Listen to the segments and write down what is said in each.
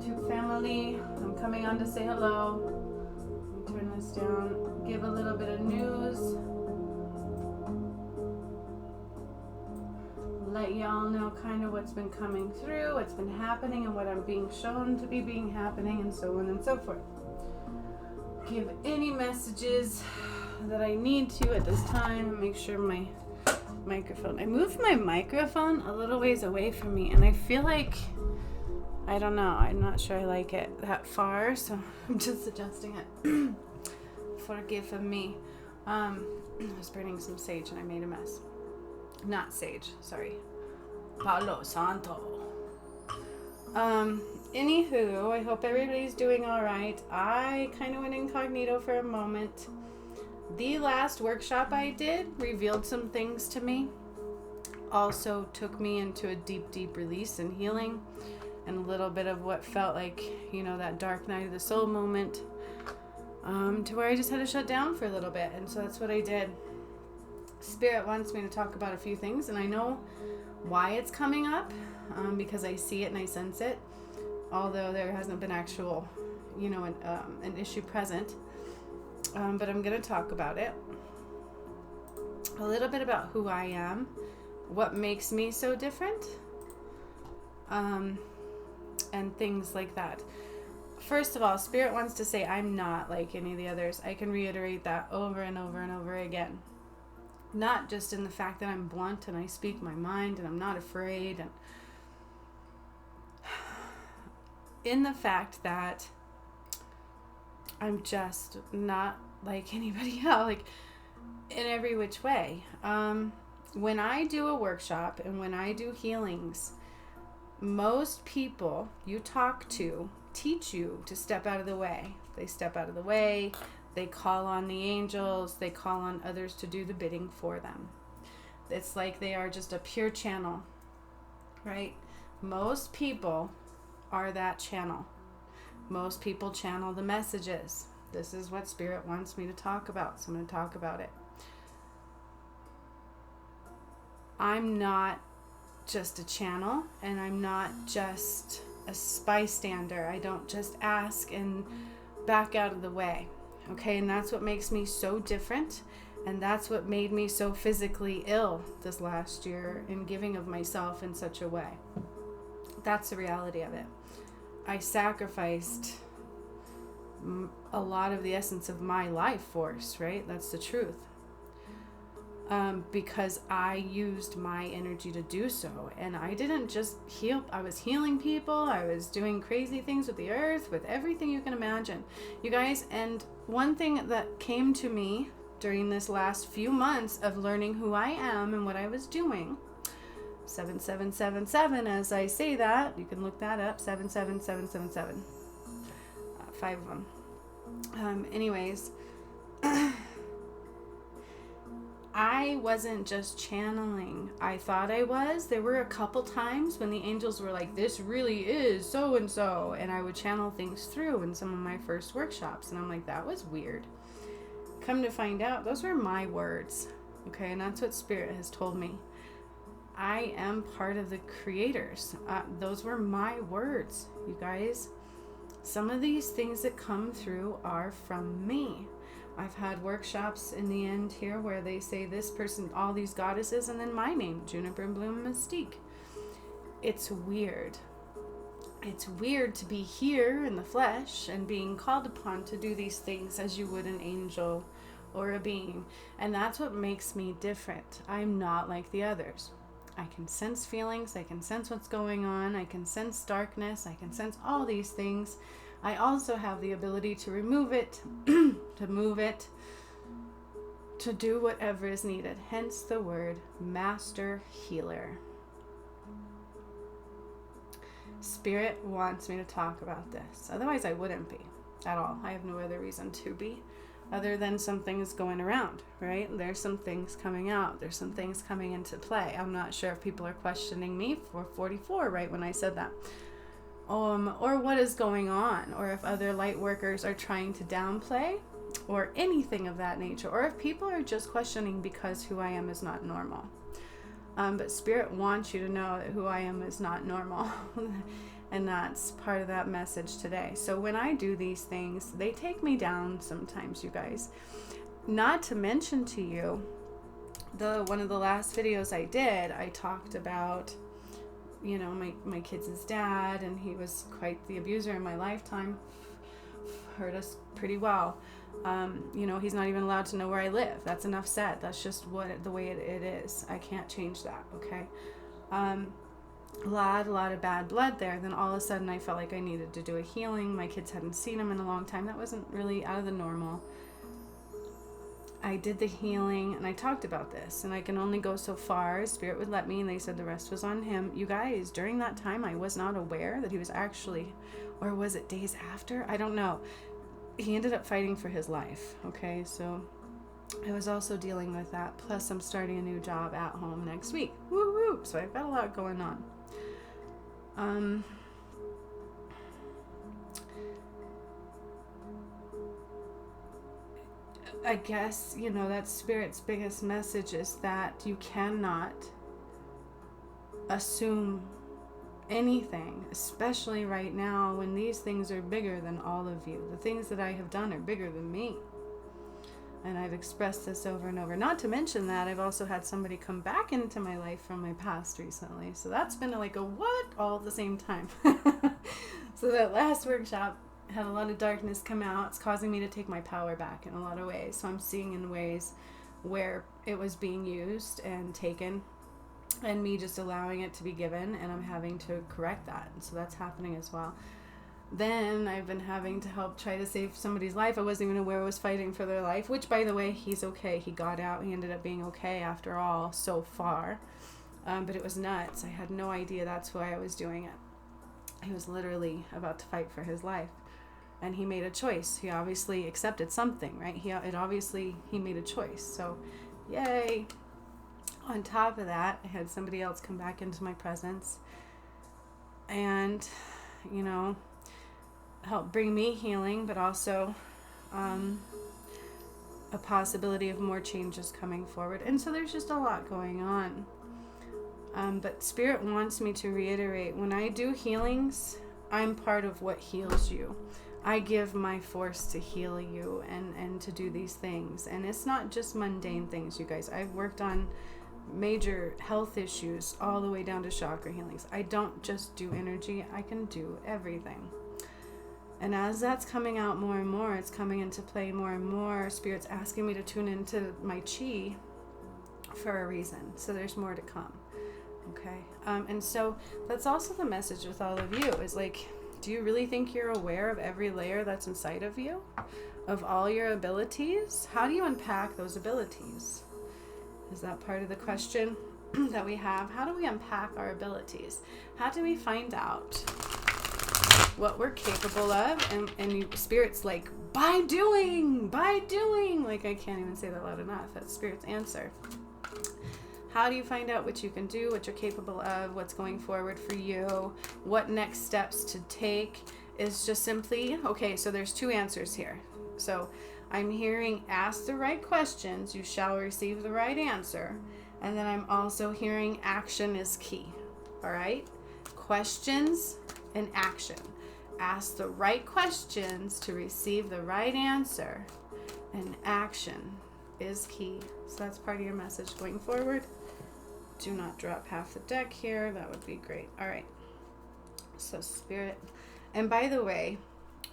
YouTube family. I'm coming on to say hello. Let me turn this down. Give a little bit of news. Let y'all know kind of what's been coming through, what's been happening, and what I'm being shown to be being happening, and so on and so forth. Give any messages that I need to at this time. Make sure my microphone. I moved my microphone a little ways away from me, and I feel like, I don't know, I'm not sure I like it that far, so I'm just adjusting it. Forgive me. I was burning some sage and I made a mess. Not sage, sorry. Palo Santo. Anywho, I hope everybody's doing all right. I kind of went incognito for a moment. The last workshop I did revealed some things to me. Also took me into a deep, deep release and healing, and a little bit of what felt like, that dark night of the soul moment, to where I just had to shut down for a little bit. And so that's what I did. Spirit wants me to talk about a few things, and I know why it's coming up, because I see it and I sense it, although there hasn't been actual, an issue present. But I'm going to talk about it. A little bit about who I am, what makes me so different, and things like that. First of all, Spirit wants to say I'm not like any of the others. I can reiterate that over and over and over again. Not just in the fact that I'm blunt and I speak my mind and I'm not afraid, and in the fact that I'm just not like anybody else, like in every which way. When I do a workshop and when I do healings, most people you talk to teach you to step out of the way. They step out of the way. They call on the angels. They call on others to do the bidding for them. It's like they are just a pure channel, right? Most people are that channel. Most people channel the messages. This is what Spirit wants me to talk about, so I'm going to talk about it. I'm not just a channel, and I'm not just a bystander. I don't just ask and back out of the way. Okay, and that's what makes me so different, and that's what made me so physically ill this last year in giving of myself in such a way. That's the reality of it. I sacrificed a lot of the essence of my life force, right? That's the truth. Because I used my energy to do so. And I didn't just heal. I was healing people. I was doing crazy things with the earth, with everything you can imagine. You guys, and one thing that came to me during this last few months of learning who I am and what I was doing, 7777, as I say that, you can look that up, 77777, 5 of them. Anyways, I wasn't just channeling. I thought I was. There were a couple times when the angels were like, this really is so and so, and I would channel things through in some of my first workshops, and I'm like, that was weird. Come to find out, those were my words, okay? And that's what Spirit has told me. I am part of the creators. Those were my words, you guys. Some of these things that come through are from me. I've had workshops in the end here where they say this person, all these goddesses, and then my name, Juniper Bloom Mystique. It's weird. It's weird to be here in the flesh and being called upon to do these things as you would an angel or a being. And that's what makes me different. I'm not like the others. I can sense feelings. I can sense what's going on. I can sense darkness. I can sense all these things. I also have the ability to remove it, to move it, to do whatever is needed. Hence the word master healer. Spirit wants me to talk about this. Otherwise I wouldn't be at all. I have no other reason to be other than some things going around, right? There's some things coming out. There's some things coming into play. I'm not sure if people are questioning me for 44 right when I said that. Or what is going on, or if other light workers are trying to downplay, or anything of that nature, or if people are just questioning because who I am is not normal. But Spirit wants you to know that who I am is not normal. And that's part of that message today. So when I do these things, they take me down sometimes, you guys. Not to mention to you, one of the last videos I did, I talked about, you know, my kids' dad, and he was quite the abuser in my lifetime. Hurt us pretty well. You know, he's not even allowed to know where I live. That's enough said. That's just the way it is. I can't change that, okay? A lot of bad blood there. Then all of a sudden I felt like I needed to do a healing. My kids hadn't seen him in a long time. That wasn't really out of the normal. I did the healing, and I talked about this, and I can only go so far. Spirit would let me, and they said the rest was on him. You guys, during that time, I was not aware that he was actually, or was it days after? I don't know. He ended up fighting for his life, okay? So I was also dealing with that. Plus, I'm starting a new job at home next week. Woo woo! So I've got a lot going on. I guess, you know, that's Spirit's biggest message, is that you cannot assume anything, especially right now when these things are bigger than all of you. The things that I have done are bigger than me. And I've expressed this over and over. Not to mention that I've also had somebody come back into my life from my past recently. So that's been like a what all at the same time. So that last workshop had a lot of darkness come out. It's causing me to take my power back in a lot of ways. So I'm seeing in ways where it was being used and taken, and me just allowing it to be given, and I'm having to correct that. And so that's happening as well. Then I've been having to help try to save somebody's life. I wasn't even aware I was fighting for their life, which, by the way, he's okay. He got out. He ended up being okay after all so far. But it was nuts. I had no idea that's why I was doing it. He was literally about to fight for his life. And he made a choice. He obviously accepted something, right? He made a choice. So, yay. On top of that, I had somebody else come back into my presence and, you know, help bring me healing, but also a possibility of more changes coming forward. And so there's just a lot going on. But Spirit wants me to reiterate, when I do healings, I'm part of what heals you. I give my force to heal you and to do these things. And it's not just mundane things, you guys. I've worked on major health issues all the way down to chakra healings. I don't just do energy. I can do everything. And as that's coming out more and more, it's coming into play more and more. Spirit's asking me to tune into my chi for a reason. So there's more to come. Okay. And so that's also the message with all of you, is like, do you really think you're aware of every layer that's inside of you? Of all your abilities? How do you unpack those abilities? Is that part of the question that we have? How do we unpack our abilities? How do we find out what we're capable of? And Spirit's like, by doing. Like, I can't even say that loud enough. That's Spirit's answer. How do you find out what you can do, what you're capable of, what's going forward for you, what next steps to take? Is just simply, okay, so there's two answers here. So I'm hearing, ask the right questions, you shall receive the right answer. And then I'm also hearing, action is key. All right? Questions and action. Ask the right questions to receive the right answer. And action is key. So that's part of your message going forward. Do not drop half the deck here. That would be great. All right. So Spirit. And by the way,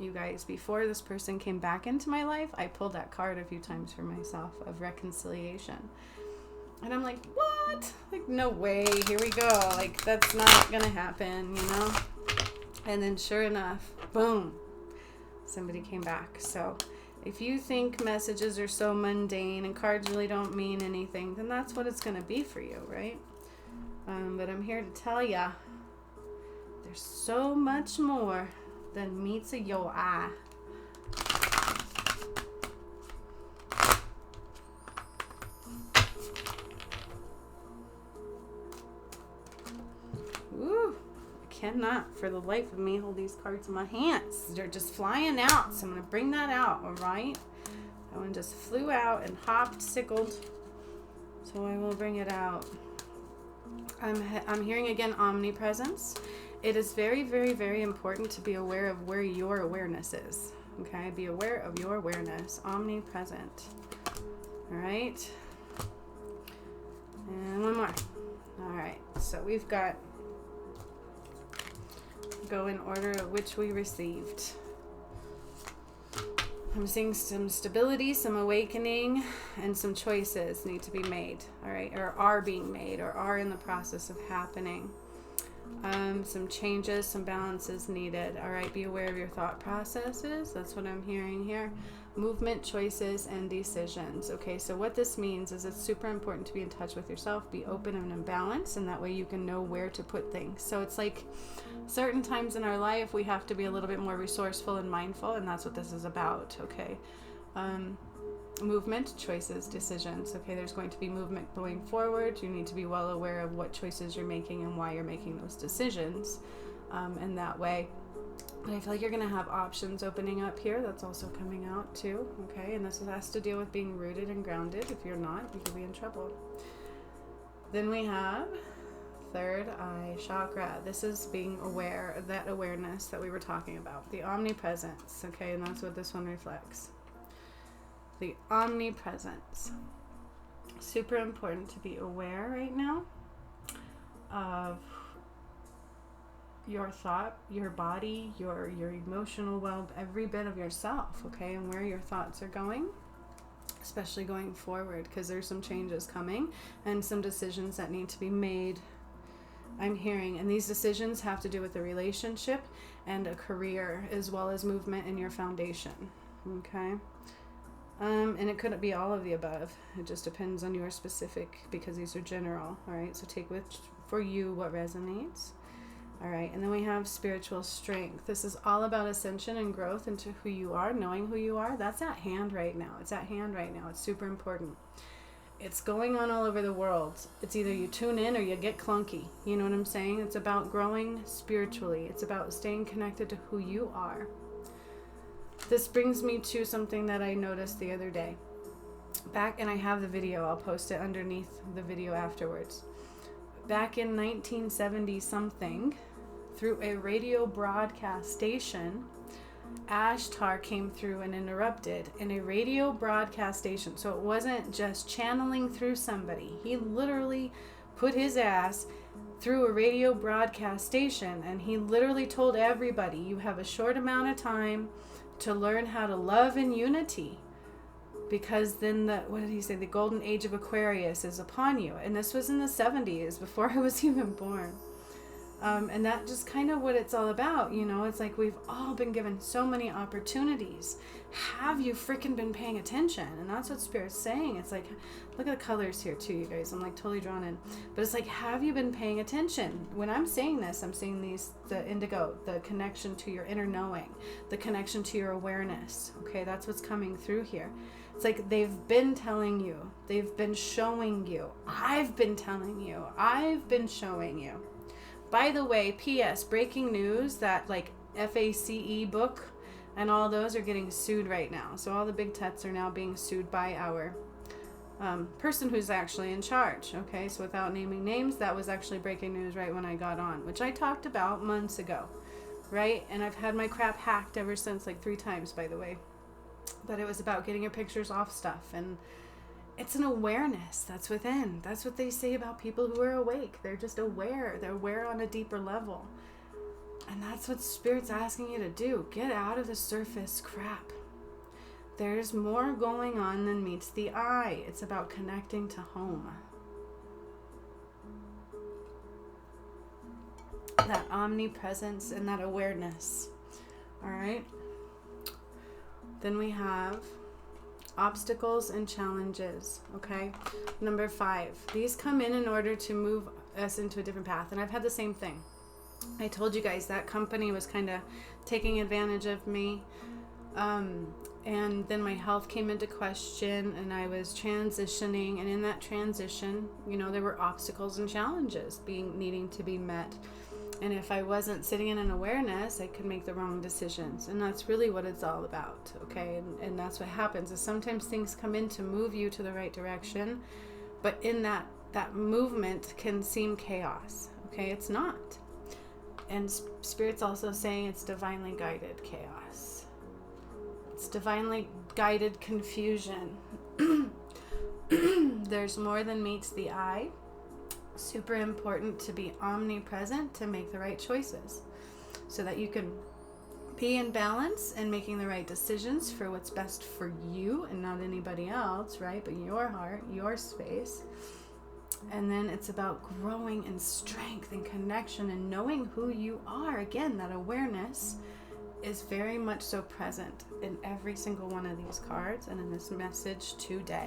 you guys, before this person came back into my life, I pulled that card a few times for myself of reconciliation. And I'm like, what? Like, no way. Here we go. Like, that's not going to happen, you know? And then sure enough, boom, somebody came back. So if you think messages are so mundane and cards really don't mean anything, then that's what it's going to be for you, right? But I'm here to tell ya, there's so much more than meets your eye. Ooh, I cannot for the life of me hold these cards in my hands. They're just flying out, so I'm going to bring that out, all right? That one just flew out and hopped, sickled, so I will bring it out. I'm hearing again omnipresence, It is very, very, very important to be aware of where your awareness is. Okay, be aware of your awareness. Omnipresent. All right. And one more. All right, so we've got go in order of which we received. I'm seeing some stability, some awakening, and some choices need to be made, all right, or are being made, or are in the process of happening. Some changes, some balances needed, all right. Be aware of your thought processes. That's what I'm hearing here. Movement, choices, and decisions. Okay, so what this means is it's super important to be in touch with yourself, be open and in balance, and that way you can know where to put things. So it's like certain times in our life we have to be a little bit more resourceful and mindful, and that's what this is about. Okay, movement, choices, decisions. Okay, there's going to be movement going forward. You need to be well aware of what choices you're making and why you're making those decisions, and that way. But I feel like you're going to have options opening up here. That's also coming out too. Okay, and this has to deal with being rooted and grounded. If you're not, you could be in trouble. Then we have third eye chakra. This is being aware of that awareness that we were talking about, the omnipresence. Okay, and that's what this one reflects. The omnipresence. Super important to be aware right now of your thought, your body, your emotional every bit of yourself, okay, and where your thoughts are going, especially going forward, because there's some changes coming and some decisions that need to be made, I'm hearing, and these decisions have to do with a relationship and a career, as well as movement in your foundation, okay. And it couldn't be all of the above. It just depends on your specific, because these are general, all right, so take with for you what resonates. All right, and then we have spiritual strength. This is all about ascension and growth into who you are, knowing who you are. That's at hand right now. It's at hand right now. It's super important. It's going on all over the world. It's either you tune in or you get clunky. You know what I'm saying? It's about growing spiritually. It's about staying connected to who you are. This brings me to something that I noticed the other day. And I have the video. I'll post it underneath the video afterwards. Back in 1970 something, through a radio broadcast station, Ashtar came through and interrupted in a radio broadcast station. So it wasn't just channeling through somebody. He literally put his ass through a radio broadcast station, and he literally told everybody, you have a short amount of time to learn how to love in unity, because then what did he say? The golden age of Aquarius is upon you. And this was in the 70s, before I was even born. And that just kind of what it's all about, you know. It's like we've all been given so many opportunities. Have you freaking been paying attention? And that's what Spirit's saying. It's like, look at the colors here too, you guys. I'm like totally drawn in. But it's like, have you been paying attention? When I'm saying this, I'm saying the indigo, the connection to your inner knowing, the connection to your awareness. Okay, that's what's coming through here. It's like they've been telling you. They've been showing you. I've been telling you. I've been showing you. By the way, P.S. breaking news, that like FACE book and all those are getting sued right now. So all the big tets are now being sued by our person who's actually in charge. Okay, so without naming names, that was actually breaking news right when I got on, which I talked about months ago, right? And I've had my crap hacked ever since, like 3 times, by the way. But it was about getting your pictures off stuff, and it's an awareness that's within. That's what they say about people who are awake. They're just aware. They're aware on a deeper level. And that's what Spirit's asking you to do. Get out of the surface crap. There's more going on than meets the eye. It's about connecting to home. That omnipresence and that awareness. All right? Then we have obstacles and challenges, okay? Number 5. These come in order to move us into a different path. And I've had the same thing. I told you guys that company was kind of taking advantage of me. And then my health came into question, and I was transitioning. And in that transition, you know, there were obstacles and challenges needing to be met. And if I wasn't sitting in an awareness, I could make the wrong decisions. And that's really what it's all about, okay? And that's what happens, is sometimes things come in to move you to the right direction, but in that movement can seem chaos, okay? It's not. And Spirit's also saying it's divinely guided chaos. It's divinely guided confusion. There's more than meets the eye. Super important to be omnipresent to make the right choices so that you can be in balance and making the right decisions for what's best for you and not anybody else, right? But your heart, your space. And then it's about growing in strength and connection and knowing who you are. Again, that awareness is very much so present in every single one of these cards and in this message today.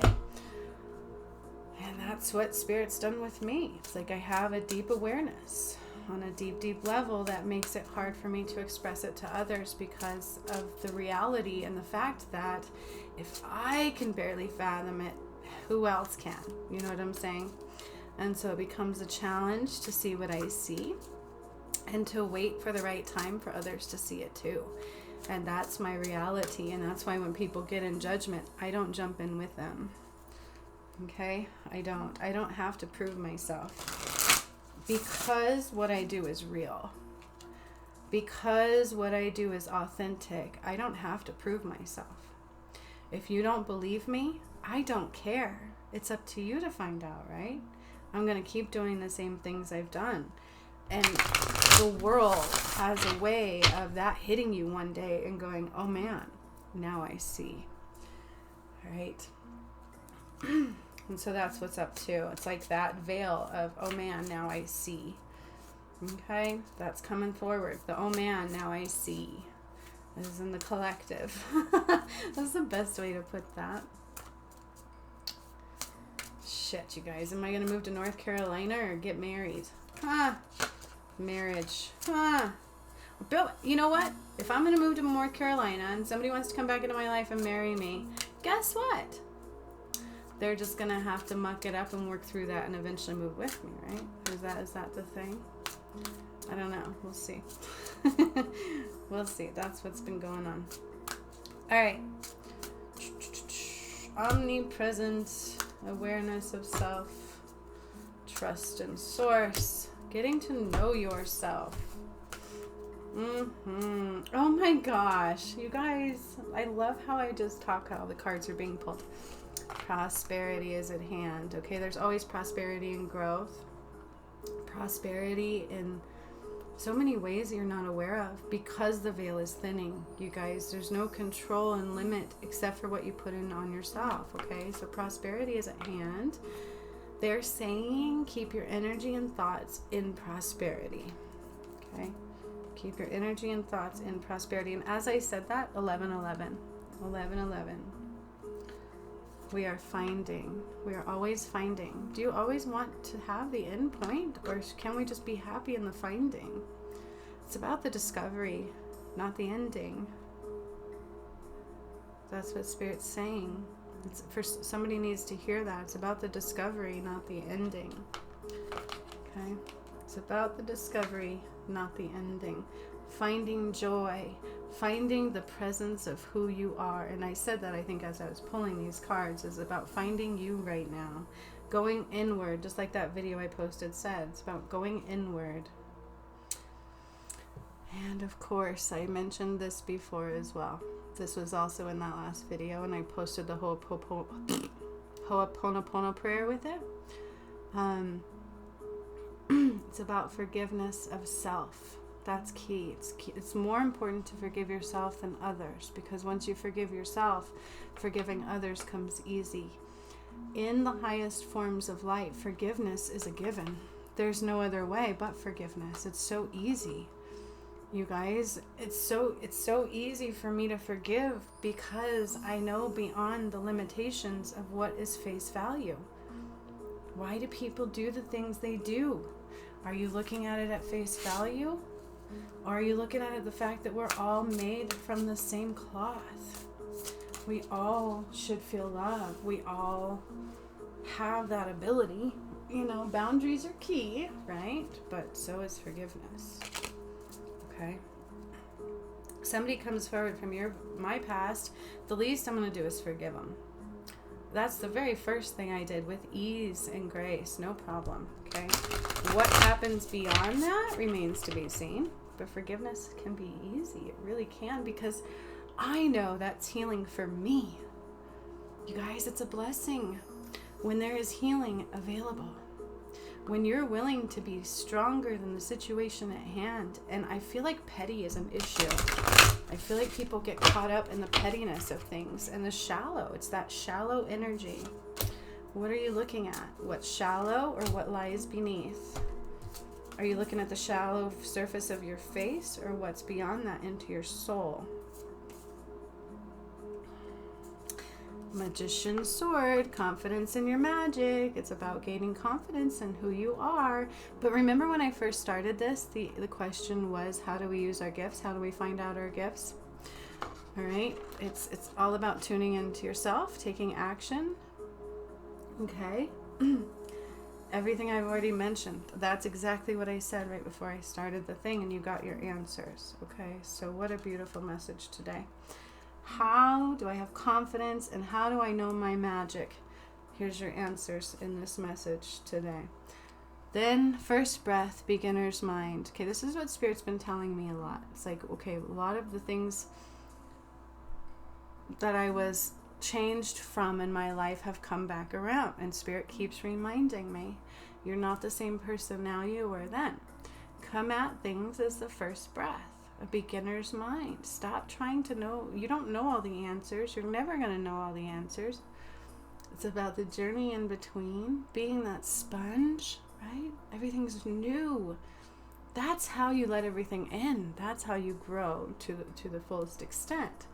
And that's what Spirit's done with me. It's like I have a deep awareness on a deep, deep level that makes it hard for me to express it to others because of the reality and the fact that if I can barely fathom it, who else can? You know what I'm saying? And so it becomes a challenge to see what I see and to wait for the right time for others to see it too. And that's my reality. And that's why when people get in judgment, I don't jump in with them. Okay? I don't have to prove myself because what I do is real. Because what I do is authentic. I don't have to prove myself. If you don't believe me, I don't care. It's up to you to find out, right? I'm going to keep doing the same things I've done. And the world has a way of that hitting you one day and going, oh man, now I see. All right? And so that's what's up too. It's like that veil of, oh man, now I see. Okay? That's coming forward. The oh man, now I see. This is in the collective. That's the best way to put that. Shit, you guys. Am I going to move to North Carolina or get married? Marriage. Bill, you know what? If I'm going to move to North Carolina and somebody wants to come back into my life and marry me, guess what? They're just going to have to muck it up and work through that and eventually move with me, right? Is that the thing? I don't know. We'll see. We'll see. That's what's been going on. All right. Omnipresent awareness of self, trust in source, getting to know yourself. Oh my gosh, you guys, I love how I just talk how the cards are being pulled. Prosperity is at hand. Okay, there's always prosperity and growth. Prosperity in so many ways you're not aware of because the veil is thinning, you guys. There's no control and limit except for what you put in on yourself, okay? So prosperity is at hand. They're saying keep your energy and thoughts in prosperity, okay? Keep your energy and thoughts in prosperity. And as I said that, 11-11. 11-11. We are finding. We are always finding. Do you always want to have the end point, or can we just be happy in the finding? It's about the discovery, not the ending. That's what Spirit's saying. It's for somebody needs to hear that. It's about the discovery, not the ending. Okay? It's about the discovery, not the ending. Finding joy, finding the presence of who you are. And I said that, I think, as I was pulling these cards, is about finding you right now. Going inward, just like that video I posted said. It's about going inward. And of course, I mentioned this before as well. This was also in that last video, and I posted the Ho'oponopono prayer with it. It's about forgiveness of self. That's key. It's more important to forgive yourself than others, because once you forgive yourself, forgiving others comes easy. In the highest forms of light, forgiveness is a given. There's no other way but forgiveness. It's so easy. You guys, it's so easy for me to forgive because I know beyond the limitations of what is face value. Why do people do the things they do? Are you looking at it at face value? Or are you looking at it the fact that we're all made from the same cloth? We all should feel love. We all have that ability. You know, boundaries are key, right? But so is forgiveness. Okay? Somebody comes forward from my past, the least I'm going to do is forgive them. That's the very first thing I did with ease and grace, no problem. Okay? What happens beyond that remains to be seen. but forgiveness can be easy. It really can, because I know that's healing for me. You guys, it's a blessing when there is healing available. When you're willing to be stronger than the situation at hand. And I feel like petty is an issue. I feel like people get caught up in the pettiness of things and the shallow. It's that shallow energy. What are you looking at? What's shallow or what lies beneath? Are you looking at the shallow surface of your face or what's beyond that into your soul? Magician's sword, confidence in your magic. It's about gaining confidence in who you are. But remember when I first started this, the question was, how do we use our gifts? How do we find out our gifts? All right. It's all about tuning into yourself, taking action. Okay. Everything I've already mentioned. That's exactly what I said right before I started the thing, and you got your answers. Okay. So what a beautiful message today. How do I have confidence, and how do I know my magic? Here's your answers in this message today. Then, first breath, beginner's mind. Okay, this is what Spirit's been telling me a lot. It's like, okay, a lot of the things that I was changed from in my life have come back around, and Spirit keeps reminding me, you're not the same person now you were then. Come at things as the first breath. A beginner's mind. Stop trying to know. You don't know all the answers. You're never going to know all the answers. It's about the journey in between, being that sponge, right? Everything's new. That's how you let everything in. That's how you grow to the fullest extent,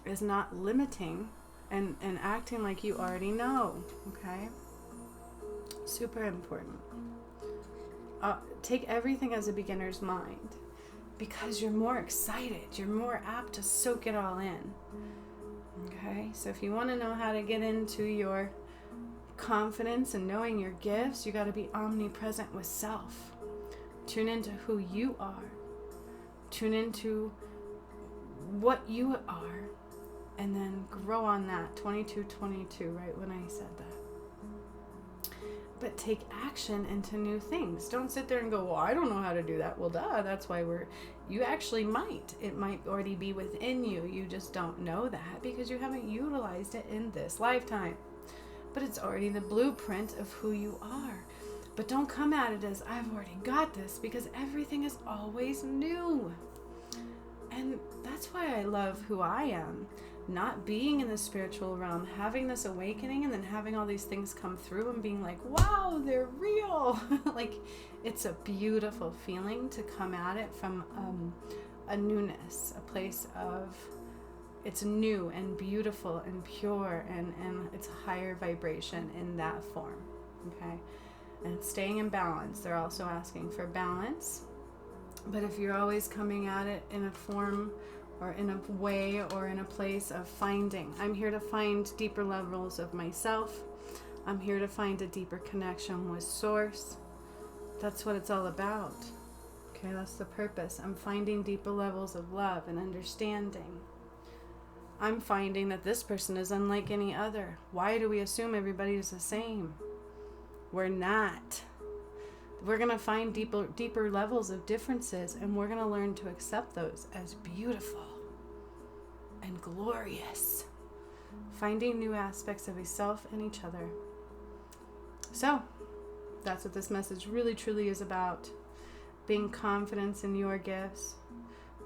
is not limiting and acting like you already know, okay? Super important. Take everything as a beginner's mind. Because you're more excited. You're more apt to soak it all in. Okay? So if you want to know how to get into your confidence and knowing your gifts, you got to be omnipresent with self. Tune into who you are. Tune into what you are. And then grow on that. 22, right when I said that. But take action into new things. Don't sit there and go, well, I don't know how to do that. Well, duh, that's why you actually might. It might already be within you. You just don't know that because you haven't utilized it in this lifetime. But it's already the blueprint of who you are. But don't come at it as, I've already got this, because everything is always new. And that's why I love who I am. Not being in the spiritual realm, having this awakening, and then having all these things come through and being like, wow, they're real. Like, it's a beautiful feeling to come at it from a newness, a place of, it's new and beautiful and pure, and it's a higher vibration in that form. Okay? And staying in balance. They're also asking for balance. But if you're always coming at it in a form or in a way or in a place of finding, I'm here to find deeper levels of myself. I'm here to find a deeper connection with Source. That's what it's all about. Okay, that's the purpose. I'm finding deeper levels of love and understanding. I'm finding that this person is unlike any other. Why do we assume everybody is the same? We're not. We're going to find deeper levels of differences, and we're going to learn to accept those as beautiful and glorious. Finding new aspects of yourself and each other. So, that's what this message really truly is about. Being confident in your gifts.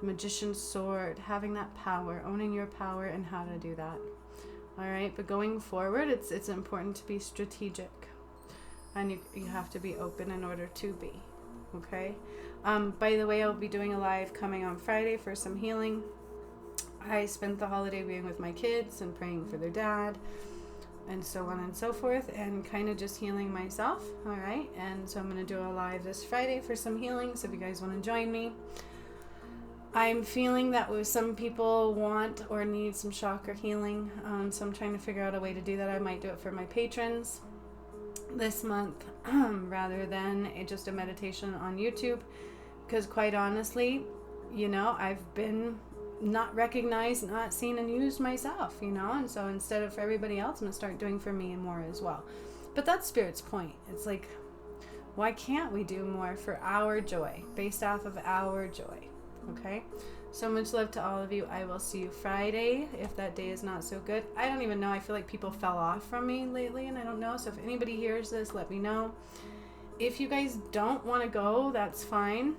The magician's sword. Having that power. Owning your power and how to do that. Alright, but going forward, it's important to be strategic. And you have to be open in order to be. Okay? By the way, I'll be doing a live coming on Friday for some healing. I spent the holiday being with my kids and praying for their dad and so on and so forth, and kind of just healing myself. Alright? And so I'm going to do a live this Friday for some healing, so if you guys want to join me. I'm feeling that some people want or need some chakra healing, so I'm trying to figure out a way to do that. I might do it for my patrons this month rather than just a meditation on YouTube, because quite honestly, I've been not recognized, not seen and used myself, and so instead of for everybody else, I'm gonna start doing for me and more as well. But that's Spirit's point. It's like Why can't we do more for our joy, based off of our joy? Okay? So much love to all of you. I will see you Friday if that day is not so good. I don't even know. I feel like people fell off from me lately, and I don't know. So if anybody hears this, let me know. If you guys don't want to go, that's fine.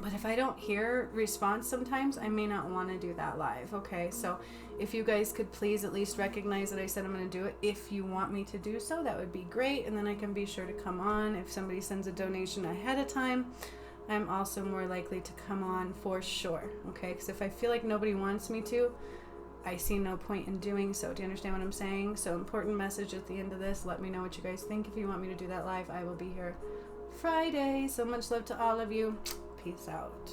But if I don't hear response sometimes, I may not want to do that live. Okay? So if you guys could please at least recognize that I said I'm going to do it. If you want me to do so, that would be great. And then I can be sure to come on. If somebody sends a donation ahead of time, I'm also more likely to come on for sure. Okay? Because if I feel like nobody wants me to, I see no point in doing so. Do you understand what I'm saying? So important message at the end of this. Let me know what you guys think. If you want me to do that live, I will be here Friday. So much love to all of you. Peace out.